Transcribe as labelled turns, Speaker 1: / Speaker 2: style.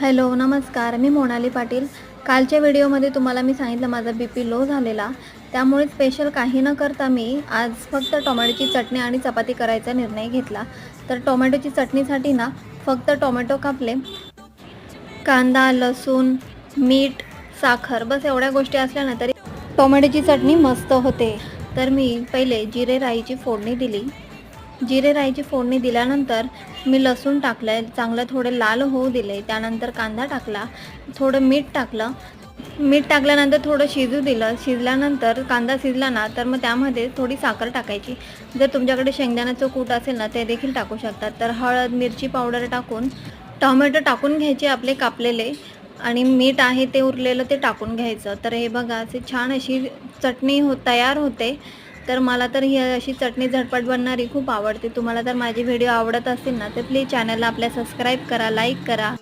Speaker 1: Hello नमस्कार, मी मोनाली पाटील। कालच्या व्हिडिओमध्ये तुम्हाला मी सांगितलं माझा बीपी लो झालेला, त्यामुळे स्पेशल काही न करता मी आज फक्त टोमॅटोची चटणी आणि चपाती करायचा निर्णय घेतला। तर टोमॅटोची चटणीसाठी ना फक्त टोमॅटो कापले, कांदा, लसूण, मीठ, साखर बस एवढ्या गोष्टी असल्या ना तरी टोमॅटोची चटणी मस्त होते। तर मी पहिले जिरे राईची फोडणी दिली। जिरे राईची फोडणी दिल्यानंतर मी लसूण टाकले, चांगलं थोडे लाल होऊ दिले। त्यानंतर कांदा टाकला, थोडं मीठ टाकलं। मीठ टाकल्यानंतर थोडं शिजू दिलं। शिजल्यानंतर कांदा शिजला ना तर मग त्यामध्ये थोडी साखर टाकायची। जर तुमच्याकडे शेंगदाण्याचं कूट असेल ना ते देखील टाकू शकतात। तर हळद, मिरची पावडर टाकून टोमॅटो टाकून घ्यायचे आपले कापलेले, आणि मीठ आहे ते उरलेलं ते टाकून घ्यायचं। तर हे बघा अशी छान अशी चटणी तयार होते। तर मला तर ही अशी चटणी झटपट बनणारी खूप आवडते। तुम्हाला जर माझे व्हिडिओ आवडत असतील ना तर प्लीज चॅनलला आपल्या सबस्क्राईब करा, लाईक करा।